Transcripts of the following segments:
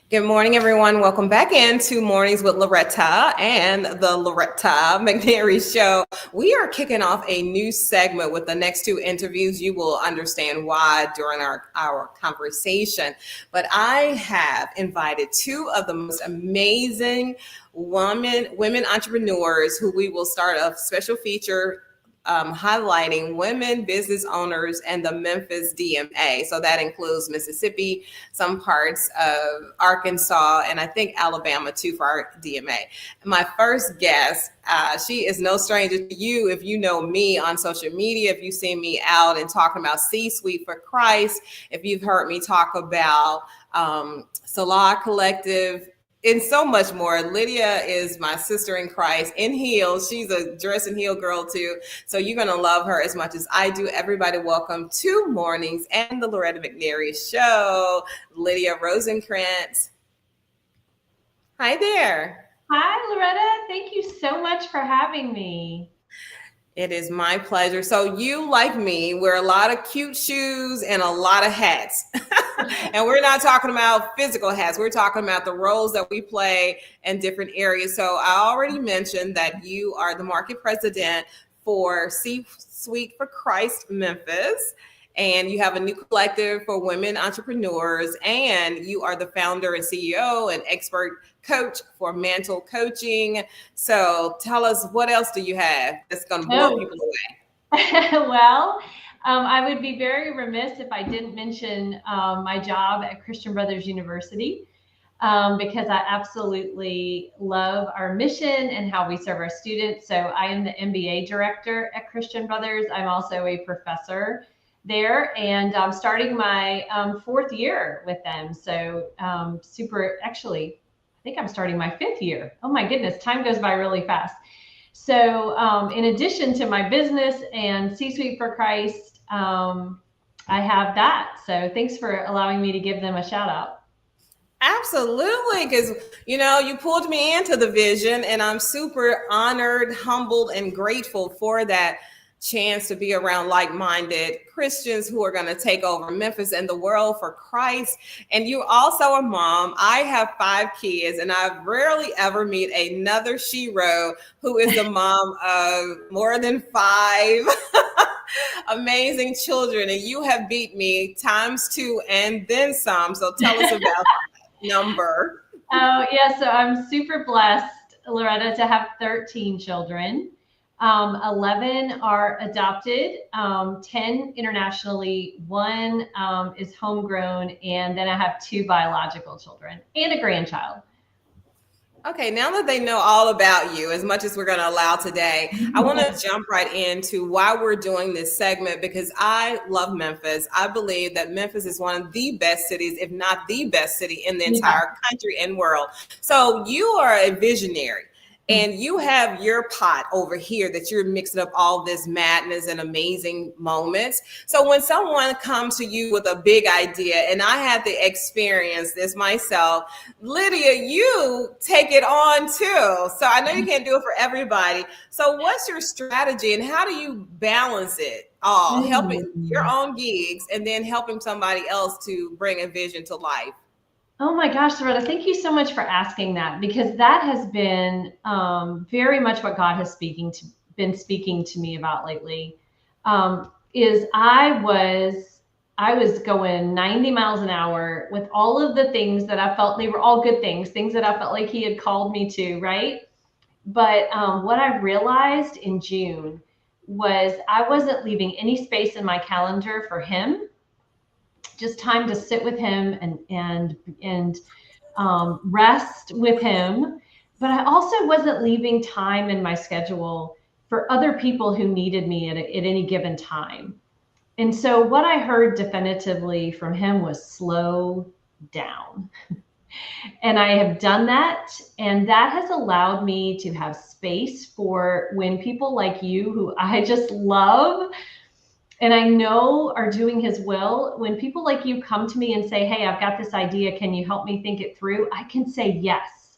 Good morning, everyone. Welcome back into Mornings with Loretta and the Loretta McNary Show. We are kicking off a new segment with the next two interviews. You will understand why during our conversation. But I have invited two of the most amazing women entrepreneurs who we will start a special feature highlighting women business owners and the Memphis DMA. So that includes Mississippi, some parts of Arkansas, and I think Alabama too for our DMA. My first guest, she is no stranger to you if you know me on social media, if you've seen me out and talking about C-Suite for Christ, if you've heard me talk about Salah Collective, and so much more. Lydia is my sister in Christ in heels. She's a dress and heel girl too. So you're going to love her as much as I do. Everybody, welcome to Mornings and the Loretta McNary Show. Lydia Rosencrants. Hi there. Hi, Loretta. Thank you so much for having me. It is my pleasure. So you, like me, wear a lot of cute shoes and a lot of hats. And we're not talking about physical hats. We're talking about the roles that we play in different areas. So I already mentioned that you are the market president for C-Suite for Christ Memphis. And you have a new collective for women entrepreneurs. And you are the founder and CEO and expert coach for Mantle coaching. So tell us, what else do you have that's going to blow people away? Well, I would be very remiss if I didn't mention my job at Christian Brothers University, because I absolutely love our mission and how we serve our students. So I am the MBA director at Christian Brothers. I'm also a professor there, and I'm starting my fourth year with them. So actually, I think I'm starting my fifth year. Oh my goodness, time goes by really fast. So in addition to my business and C-Suite for Christ, I have that. So thanks for allowing me to give them a shout out. Absolutely, because you pulled me into the vision, and I'm super honored, humbled, and grateful for that chance to be around like-minded Christians who are going to take over Memphis and the world for Christ. And you're also a mom. I have 5 kids, and I rarely ever meet another shero who is a mom of more than 5 amazing children. And you have beat me ×2 and then some. So tell us about that number. Oh, yeah. So I'm super blessed, Loretta, to have 13 children. 11 are adopted, 10 internationally, 1 is homegrown, and then I have 2 biological children and a grandchild. Okay, now that they know all about you, as much as we're going to allow today, I want to jump right into why we're doing this segment, because I love Memphis. I believe that Memphis is one of the best cities, if not the best city in the entire country and world. So you are a visionary. And you have your pot over here that you're mixing up all this madness and amazing moments. So when someone comes to you with a big idea, and I had to experience this myself, Lydia, you take it on too. So I know you can't do it for everybody. So what's your strategy, and how do you balance it all, helping your own gigs and then helping somebody else to bring a vision to life? Oh my gosh, Loretta, thank you so much for asking that, because that has been very much what God has been speaking to me about lately. Is I was going 90 miles an hour with all of the things that I felt, they were all good things that I felt like He had called me to, right? But what I realized in June was I wasn't leaving any space in my calendar for Him. Just time to sit with Him and rest with Him. But I also wasn't leaving time in my schedule for other people who needed me at any given time. And so what I heard definitively from Him was slow down. And I have done that. And that has allowed me to have space for when people like you, who I just love, and I know are doing His will, when people like you come to me and say, hey, I've got this idea, can you help me think it through? I can say yes.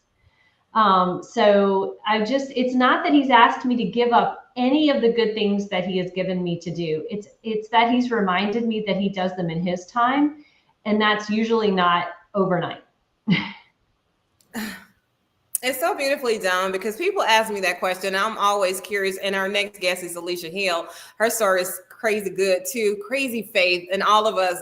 So it's not that He's asked me to give up any of the good things that He has given me to do. It's that He's reminded me that He does them in His time. And that's usually not overnight. It's so beautifully done, because people ask me that question. I'm always curious. And our next guest is Alicia Hill. Her story is crazy good too, crazy faith. And all of us,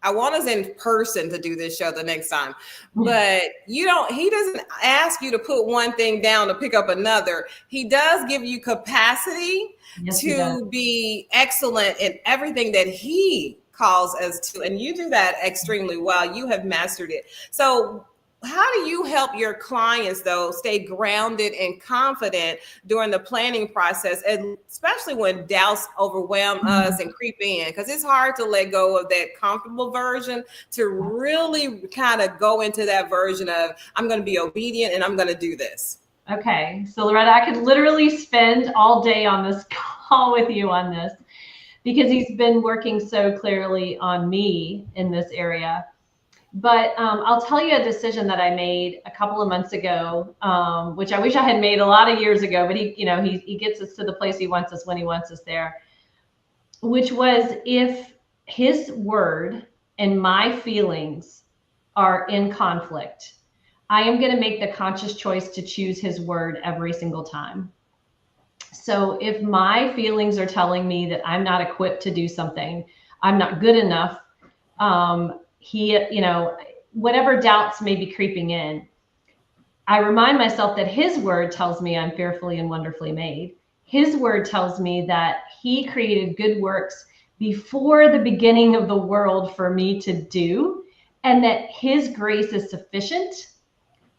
I want us in person to do this show the next time. But he doesn't ask you to put one thing down to pick up another. He does give you capacity to be excellent in everything that he calls us to. And you do that extremely well. You have mastered it. So how do you help your clients, though, stay grounded and confident during the planning process, and especially when doubts overwhelm us and creep in? Because it's hard to let go of that comfortable version to really kind of go into that version of, I'm going to be obedient and I'm going to do this. Okay. So Loretta, I could literally spend all day on this call with you on this, because he's been working so clearly on me in this area. But I'll tell you a decision that I made a couple of months ago, which I wish I had made a lot of years ago, but he gets us to the place he wants us when he wants us there, which was, if his word and my feelings are in conflict, I am going to make the conscious choice to choose his word every single time. So if my feelings are telling me that I'm not equipped to do something, I'm not good enough, whatever doubts may be creeping in, I remind myself that his word tells me I'm fearfully and wonderfully made. His word tells me that he created good works before the beginning of the world for me to do, and that his grace is sufficient.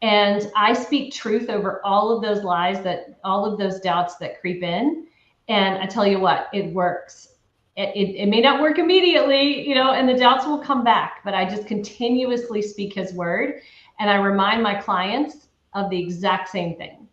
And I speak truth over all of those lies, all of those doubts that creep in. And I tell you what, it works. It may not work immediately, and the doubts will come back, but I just continuously speak his word, and I remind my clients of the exact same thing.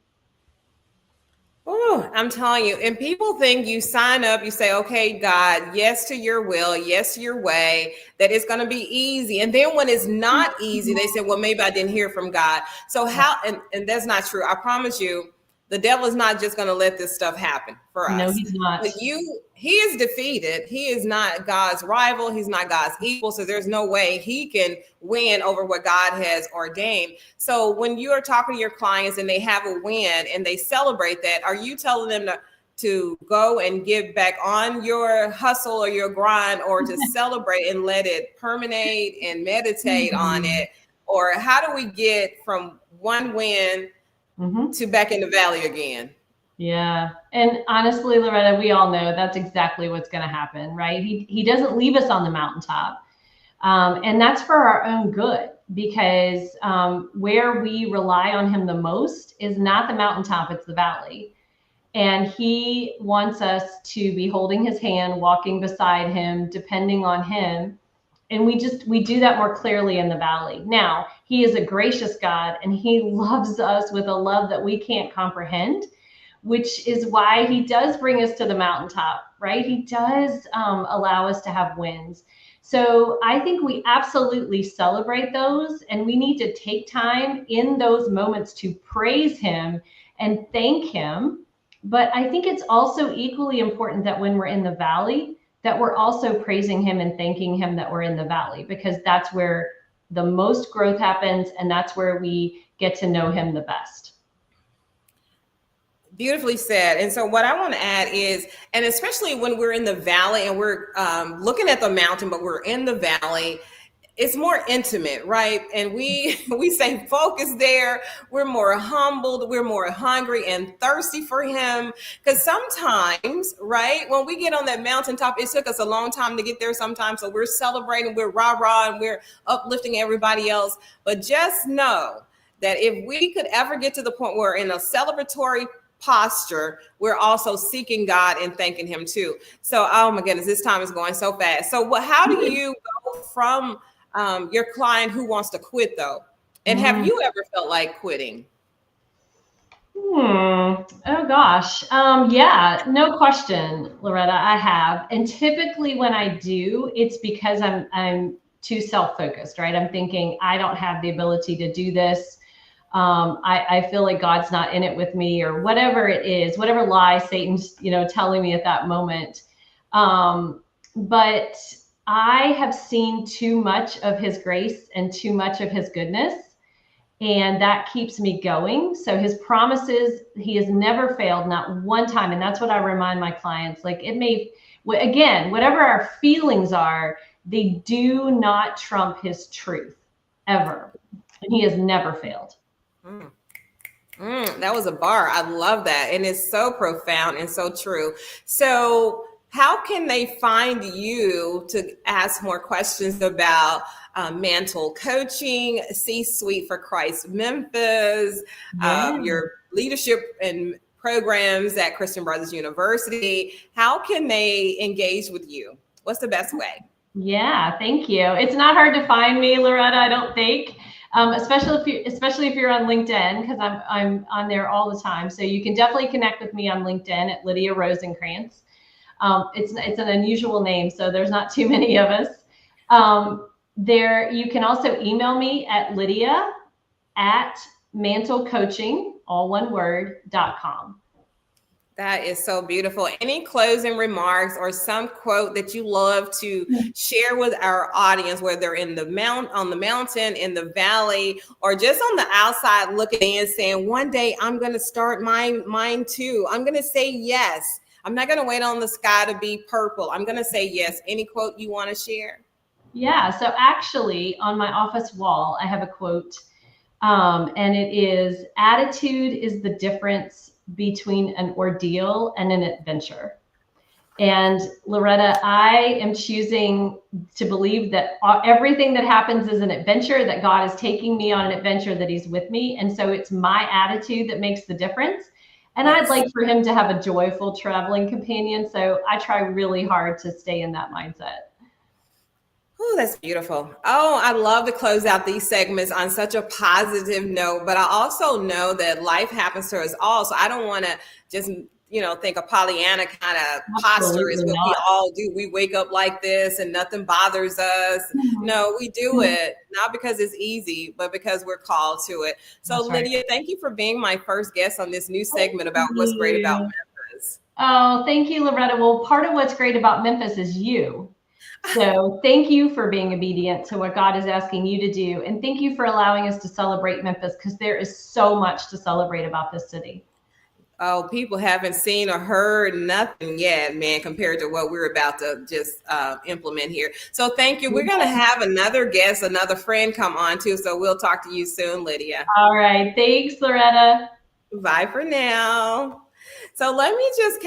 Oh, I'm telling you, and people think you sign up, you say, okay, God, yes to your will, yes to your way, that it's going to be easy. And then when it's not easy, they say, well, maybe I didn't hear from God. So and that's not true. I promise you, the devil is not just going to let this stuff happen for us. No, he's not. But he is defeated. He is not God's rival. He's not God's equal. So there's no way he can win over what God has ordained. So when you are talking to your clients and they have a win and they celebrate that, are you telling them to go and get back on your hustle or your grind, or to celebrate and let it permeate and meditate on it? Or how do we get from one win to back in the valley again? Yeah. And honestly, Loretta, we all know that's exactly what's going to happen, right? He doesn't leave us on the mountaintop. And that's for our own good, because where we rely on him the most is not the mountaintop, it's the valley. And he wants us to be holding his hand, walking beside him, depending on him. And we do that more clearly in the valley. Now, he is a gracious God, and he loves us with a love that we can't comprehend, which is why he does bring us to the mountaintop, right? He does allow us to have wins. So I think we absolutely celebrate those, and we need to take time in those moments to praise him and thank him. But I think it's also equally important that when we're in the valley, that we're also praising him and thanking him that we're in the valley, because that's where the most growth happens, and that's where we get to know him the best. Beautifully said. And so what I want to add is, and especially when we're in the valley and we're looking at the mountain, but we're in the valley, it's more intimate, right? And we say focus there. We're more humbled. We're more hungry and thirsty for him. Because sometimes, right, when we get on that mountaintop, it took us a long time to get there sometimes. So we're celebrating, we're rah-rah, and we're uplifting everybody else. But just know that if we could ever get to the point where we're in a celebratory posture, we're also seeking God and thanking him too. So, oh my goodness, this time is going so fast. So how do you go from your client who wants to quit though? And have you ever felt like quitting? Oh gosh. Yeah, no question, Loretta, I have. And typically when I do, it's because I'm too self-focused, right? I'm thinking I don't have the ability to do this. I feel like God's not in it with me, or whatever it is, whatever lie Satan's, telling me at that moment. But I have seen too much of his grace and too much of his goodness, and that keeps me going. So his promises, he has never failed, not one time. And that's what I remind my clients. Like, it may, again, whatever our feelings are, they do not trump his truth ever. And he has never failed. That was a bar. I love that. And it's so profound and so true. So how can they find you to ask more questions about Mantle coaching, C-suite for Christ Memphis, your leadership and programs at Christian Brothers University? If can they engage with you? What's the best way? Yeah, thank you. It's not hard to find me, Loretta, I don't think. Especially if you're on LinkedIn, because I'm on there all the time. So you can definitely connect with me on LinkedIn at Lydia Rosencrants. It's an unusual name, so there's not too many of us. There, you can also email me at lydia@mantlecoaching, all one word, .com. That is so beautiful. Any closing remarks or some quote that you love to share with our audience, whether on the mountain, in the valley, or just on the outside looking in saying, one day I'm going to start mine too. I'm going to say yes. I'm not going to wait on the sky to be purple. I'm going to say yes. Any quote you want to share? Yeah. So actually on my office wall, I have a quote, and it is, attitude is the difference between an ordeal and an adventure. And Loretta, I am choosing to believe that everything that happens is an adventure, that God is taking me on an adventure, that he's with me. And so it's my attitude that makes the difference. And yes, I'd like for him to have a joyful traveling companion. So I try really hard to stay in that mindset. Oh, that's beautiful. Oh, I love to close out these segments on such a positive note, but I also know that life happens to us all. So I don't want to just, think a Pollyanna kind of posture is what we all do. We wake up like this and nothing bothers us. No, we do it not because it's easy, but because we're called to it. So that's Lydia, right. Thank you for being my first guest on this new segment about what's great about Memphis. Oh, thank you, Loretta. Well, part of what's great about Memphis is you. So thank you for being obedient to what God is asking you to do. And thank you for allowing us to celebrate Memphis, because there is so much to celebrate about this city. Oh, people haven't seen or heard nothing yet, man, compared to what we're about to just implement here. So thank you. We're going to have another guest, another friend come on too. So we'll talk to you soon, Lydia. All right. Thanks, Loretta. Bye for now. So let me just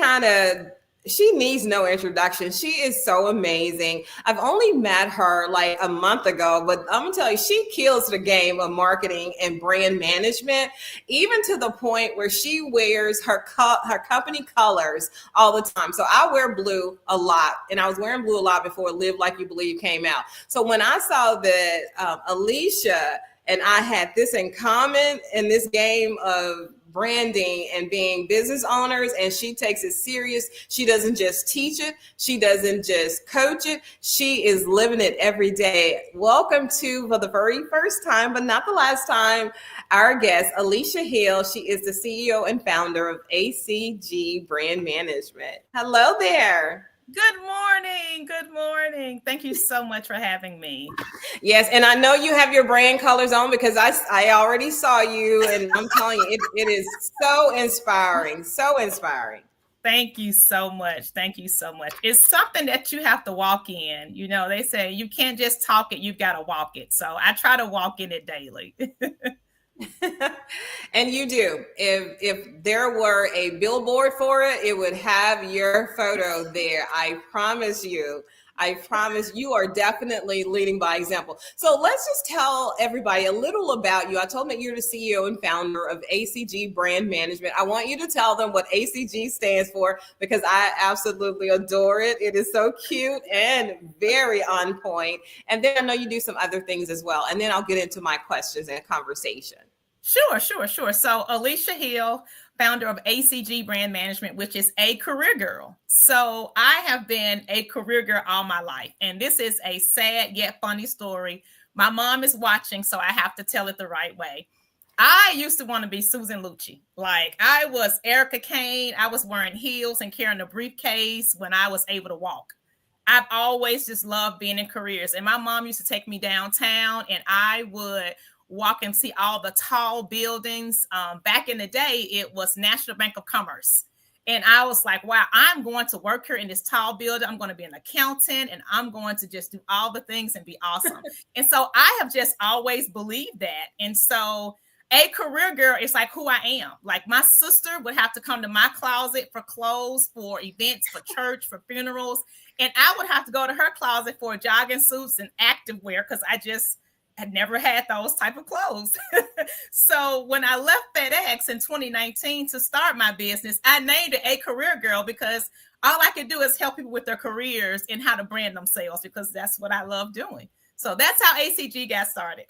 she needs no introduction. She is so amazing. I've only met her like a month ago, but I'm gonna tell you, she kills the game of marketing and brand management, even to the point where she wears her company colors all the time. So I wear blue a lot, and I was wearing blue a lot before Live Like You Believe came out. So when I saw that Alicia and I had this in common in this game of branding and being business owners, and she takes it serious. She doesn't just teach it. She doesn't just coach it. She is living it every day. Welcome to, for the very first time, but not the last time, our guest, Alicia Hill. She is the CEO and founder of ACG Brand Management. Hello there. Good morning. Good morning. Thank you so much for having me. Yes, and I know you have your brand colors on because I already saw you, and I'm telling you, it is so inspiring, so inspiring. Thank you so much. Thank you so much. It's something that you have to walk in. You know, they say you can't just talk it, you've got to walk it. So I try to walk in it daily. And you do. If there were a billboard for it, it would have your photo there. I promise you. I promise you are definitely leading by example. So let's just tell everybody a little about you. I told them that you're the CEO and founder of ACG Brand Management. I want you to tell them what ACG stands for, because I absolutely adore it. It is so cute and very on point. And then I know you do some other things as well. And then I'll get into my questions and conversation. Sure. So Alicia Hill, founder of ACG Brand Management, which is a career girl. So I have been a career girl all my life. And this is a sad yet funny story. My mom is watching, so I have to tell it the right way. I used to want to be Susan Lucci. Like, I was Erica Kane. I was wearing heels and carrying a briefcase when I was able to walk. I've always just loved being in careers. And my mom used to take me downtown, and I would walk and see all the tall buildings. Back in the day, it was National Bank of Commerce. And I was like, wow, I'm going to work here in this tall building. I'm going to be an accountant, and I'm going to just do all the things and be awesome. And so I have just always believed that. And so a career girl is like who I am. Like my sister would have to come to my closet for clothes, for events, for church, for funerals. And I would have to go to her closet for jogging suits and activewear because I just had never had those type of clothes. So when I left FedEx in 2019 to start my business, I named it A Career Girl because all I could do is help people with their careers and how to brand themselves, because that's what I love doing. So that's how ACG got started.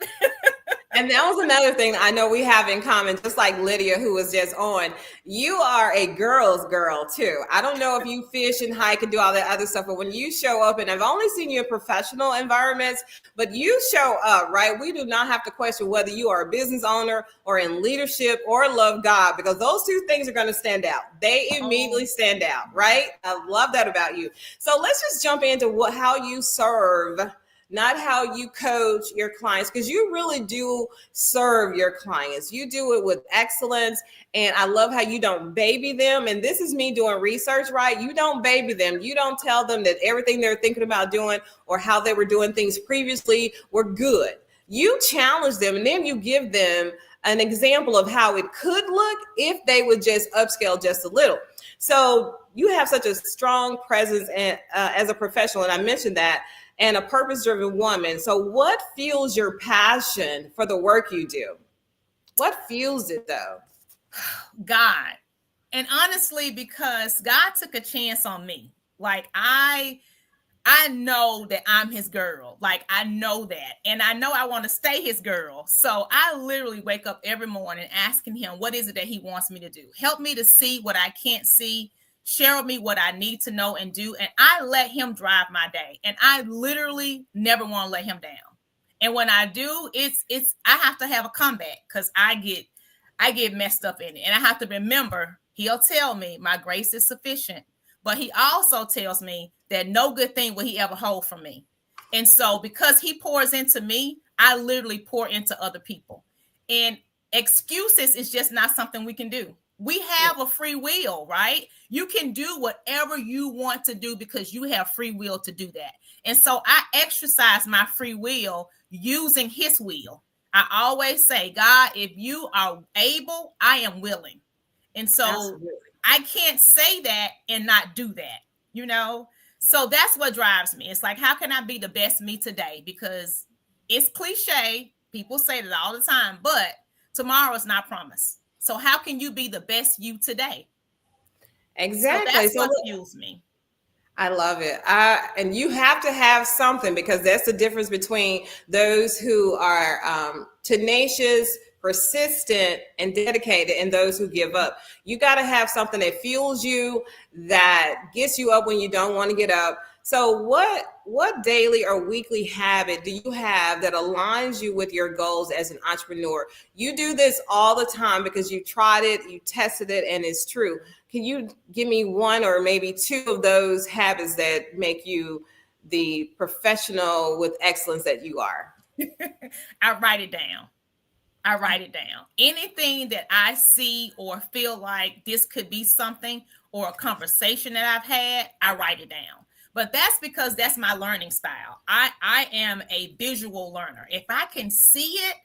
And that was another thing I know we have in common, just like Lydia, who was just on. You are a girl's girl too. I don't know if you fish and hike and do all that other stuff, but when you show up, and I've only seen you in professional environments, but you show up, right? We do not have to question whether you are a business owner or in leadership or love God, because those two things are going to stand out. They immediately stand out, right? I love that about you. So let's just jump into how you serve, not how you coach your clients, because you really do serve your clients. You do it with excellence. And I love how you don't baby them. And this is me doing research, right? You don't baby them. You don't tell them that everything they're thinking about doing or how they were doing things previously were good. You challenge them, and then you give them an example of how it could look if they would just upscale just a little. So you have such a strong presence as a professional, and I mentioned that, and a purpose-driven woman. So what fuels your passion for the work you do? What fuels it though? God. And honestly, because God took a chance on me. Like I know that I'm his girl. Like I know that. And I know I want to stay his girl. So I literally wake up every morning asking him, what is it that he wants me to do? Help me to see what I can't see. Share with me what I need to know and do. And I let him drive my day. And I literally never want to let him down. And when I do, it's I have to have a comeback because I get messed up in it. And I have to remember, he'll tell me my grace is sufficient. But he also tells me that no good thing will he ever hold from me. And so because he pours into me, I literally pour into other people. And excuses is just not something we can do. We have a free will, right? You can do whatever you want to do because you have free will to do that. And so I exercise my free will using his will. I always say, God, if you are able, I am willing. And so absolutely. I can't say that and not do that, you know? So that's what drives me. It's like, how can I be the best me today? Because it's cliche. People say that all the time, but tomorrow is not promised. So how can you be the best you today? Exactly. So that's what fuels me. I love it. And you have to have something, because that's the difference between those who are tenacious, persistent, and dedicated, and those who give up. You got to have something that fuels you, that gets you up when you don't want to get up. So what daily or weekly habit do you have that aligns you with your goals as an entrepreneur? You do this all the time because you tried it, you tested it, and it's true. Can you give me one or maybe two of those habits that make you the professional with excellence that you are? I write it down. Anything that I see or feel like this could be something, or a conversation that I've had, I write it down. But that's because that's my learning style. I am a visual learner. If I can see it,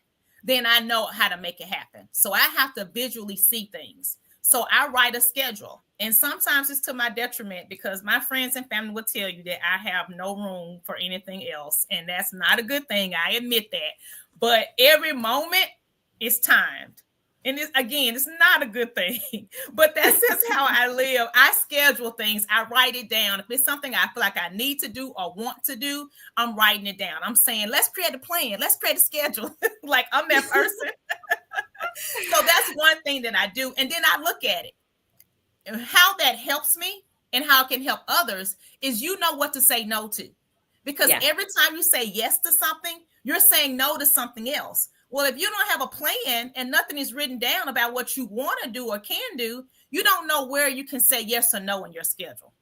then I know how to make it happen. So I have to visually see things. So I write a schedule. And sometimes it's to my detriment, because my friends and family will tell you that I have no room for anything else. And that's not a good thing. I admit that. But every moment is timed. And it's not a good thing, but that's just how I live. I schedule things. I write it down. If it's something I feel like I need to do or want to do, I'm writing it down. I'm saying, let's create a plan. Let's create a schedule. Like I'm that person. So that's one thing that I do. And then I look at it. And how that helps me and how it can help others is you know what to say no to. Because every time you say yes to something, you're saying no to something else. Well, if you don't have a plan and nothing is written down about what you want to do or can do, you don't know where you can say yes or no in your schedule.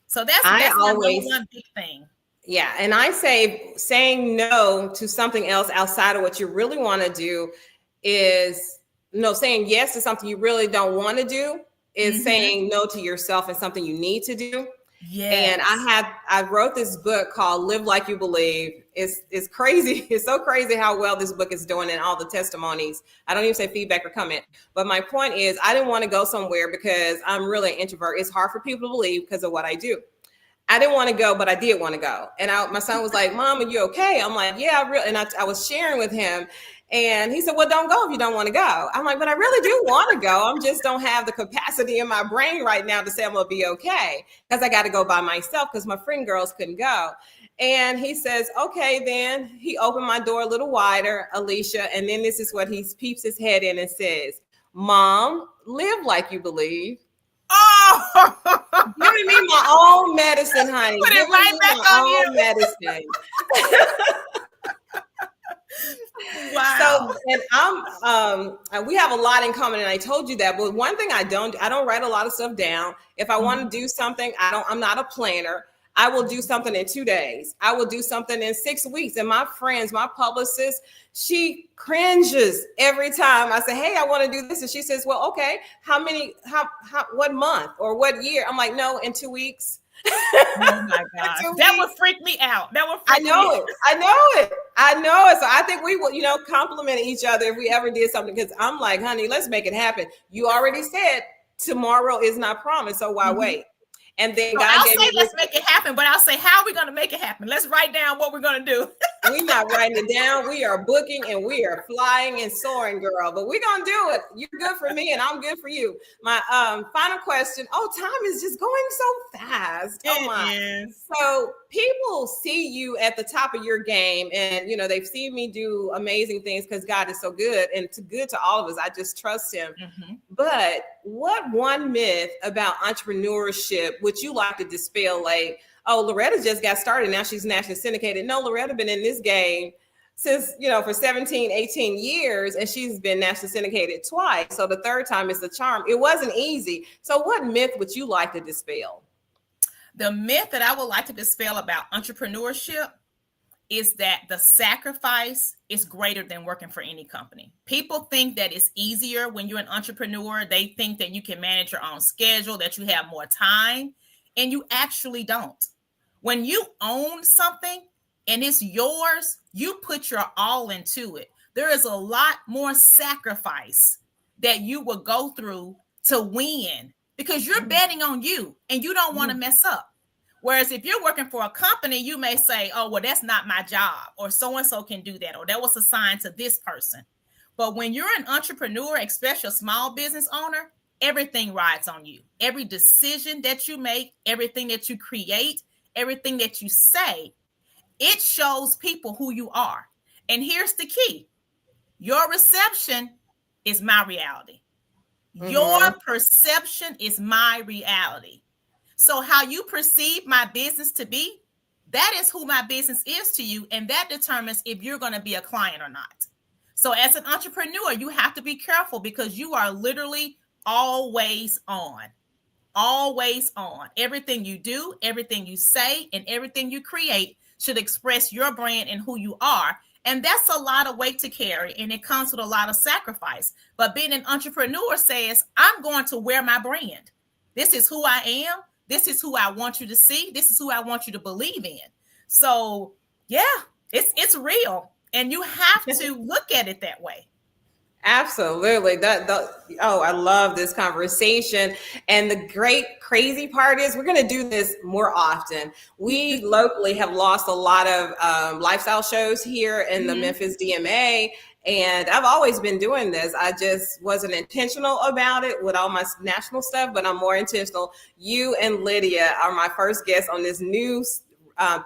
So that's my number one big thing. Yeah. And I say saying no to something else outside of what you really want to do is saying yes to something you really don't want to do is saying no to yourself and something you need to do. Yes. And I wrote this book called Live Like You Believe. It's crazy. It's so crazy how well this book is doing and all the testimonies. I don't even say feedback or comment. But my point is I didn't want to go somewhere because I'm really an introvert. It's hard for people to believe because of what I do. I didn't want to go, but I did want to go. And my son was like, Mom, are you okay? I'm like, yeah, and I was sharing with him. And he said, well, don't go if you don't want to go. I'm like, but I really do want to go. I just don't have the capacity in my brain right now to say I'm going to be okay because I got to go by myself because my friend girls couldn't go. And he says, okay, then he opened my door a little wider, Alicia. And then this is what he peeps his head in and says, Mom, live like you believe. Oh, giving me my own medicine, honey. Put it right back on you. Medicine. Wow. So, and we have a lot in common, and I told you that. But one thing I don't write a lot of stuff down. If I want to do something, I'm not a planner. I will do something in 2 days. I will do something in 6 weeks. And my friends, my publicist, she cringes every time I say, hey, I want to do this. And she says, well, okay, what month or what year? I'm like, no, in 2 weeks. Oh my God. That would freak me out. I know it. So I think we will, compliment each other if we ever did something, because I'm like, honey, let's make it happen. You already said tomorrow is not promised. So why wait? And then I'll say, let's make it happen, but I'll say, how are we going to make it happen? Let's write down what we're going to do. We're not writing it down. We are booking and we are flying and soaring, girl. But we're going to do it. You're good for me and I'm good for you. My final question. Oh, time is just going so fast. Oh my. So people see you at the top of your game, and they've seen me do amazing things because God is so good, and it's good to all of us. I just trust him. But what one myth about entrepreneurship would you like to dispel? Like, oh, Loretta just got started. Now she's nationally syndicated. No, Loretta been in this game since, for 17, 18 years, and she's been nationally syndicated twice. So the third time is the charm. It wasn't easy. So what myth would you like to dispel? The myth that I would like to dispel about entrepreneurship is that the sacrifice is greater than working for any company. People think that it's easier when you're an entrepreneur. They think that you can manage your own schedule, that you have more time, and you actually don't. When you own something and it's yours, you put your all into it. There is a lot more sacrifice that you will go through to win because you're betting on you and you don't want to mess up. Whereas if you're working for a company, you may say, oh, well, that's not my job, or so-and-so can do that, or that was assigned to this person. But when you're an entrepreneur, especially a small business owner, everything rides on you. Every decision that you make, everything that you create, everything that you say, it shows people who you are. And here's the key. Your reception is my reality. Your perception is my reality. So how you perceive my business to be, that is who my business is to you. And that determines if you're going to be a client or not. So as an entrepreneur, you have to be careful because you are literally always on. Always on. Everything you do, everything you say, and everything you create should express your brand and who you are. And that's a lot of weight to carry. And it comes with a lot of sacrifice. But being an entrepreneur says, I'm going to wear my brand. This is who I am. This is who I want you to see. This is who I want you to believe in. So, yeah, it's real. And you have to look at it that way. Absolutely. I love this conversation. And the great crazy part is we're going to do this more often. We locally have lost a lot of lifestyle shows here in the Memphis DMA. And I've always been doing this. I just wasn't intentional about it with all my national stuff, but I'm more intentional. You and Lydia are my first guests on this new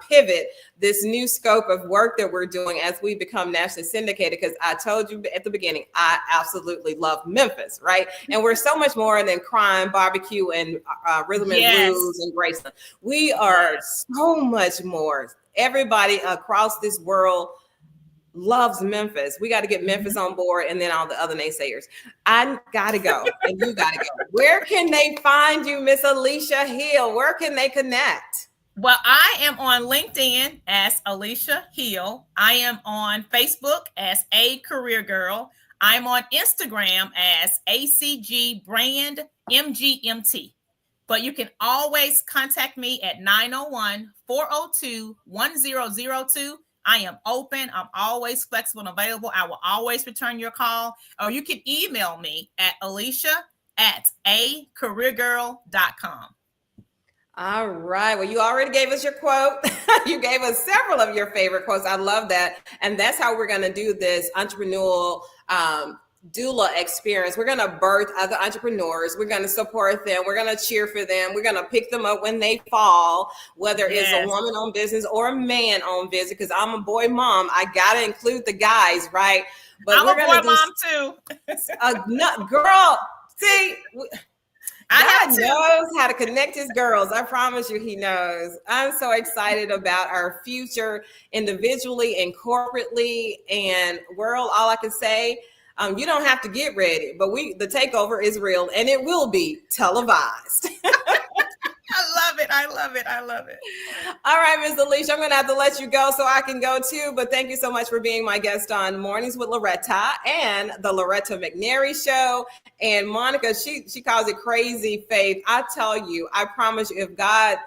pivot, this new scope of work that we're doing as we become nationally syndicated. Because I told you at the beginning, I absolutely love Memphis, right? And we're so much more than crime, barbecue, and rhythm and blues and Graceland. We are so much more. Everybody across this world loves Memphis. We got to get Memphis on board, and then all the other naysayers. I got to go, and you got to go. Where can they find you, Miss Alicia Hill? Where can they connect? Well, I am on LinkedIn as Alicia Hill. I am on Facebook as A Career Girl. I'm on Instagram as ACG Brand MGMT. But you can always contact me at 901-402-1002. I am open. I'm always flexible and available. I will always return your call. Or you can email me at alicia@acareergirl.com. All right. Well, you already gave us your quote. You gave us several of your favorite quotes. I love that. And that's how we're going to do this entrepreneurial doula experience. We're going to birth other entrepreneurs. We're going to support them. We're going to cheer for them. We're going to pick them up when they fall, whether it's a woman-owned business or a man-owned business, because I'm a boy mom. I got to include the guys, right? But I'm a boy mom too. Girl, see, God knows how to connect his girls. I promise you, he knows. I'm so excited about our future individually and corporately and world. All I can say, you don't have to get ready, but the takeover is real and it will be televised. I love it. I love it. I love it. All right, Ms. Alicia, I'm going to have to let you go so I can go too. But thank you so much for being my guest on Mornings with Loretta and the Loretta McNary Show. And Monica, she calls it crazy faith. I tell you, I promise you, if God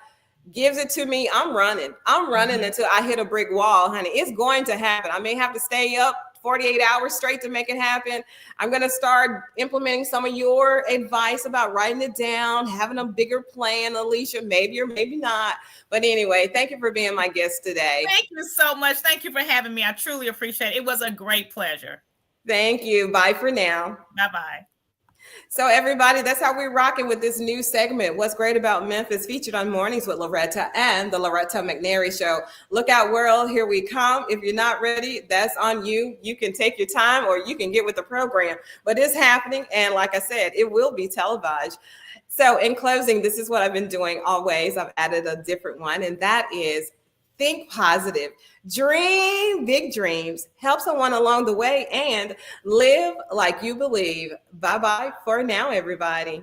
gives it to me, I'm running. I'm running until I hit a brick wall, honey. It's going to happen. I may have to stay up 48 hours straight to make it happen. I'm going to start implementing some of your advice about writing it down, having a bigger plan, Alicia, maybe or maybe not. But anyway, thank you for being my guest today. Thank you so much. Thank you for having me. I truly appreciate it. It was a great pleasure. Thank you. Bye for now. Bye-bye. So everybody, that's how we're rocking with this new segment. What's great about Memphis, featured on Mornings with Loretta and the Loretta McNary Show. Look out, world, here we come. If you're not ready, that's on you. You can take your time or you can get with the program, but it's happening. And like I said, it will be televised. So in closing, this is what I've been doing always. I've added a different one, and that is think positive, dream big dreams, help someone along the way, and live like you believe. Bye-bye for now, everybody.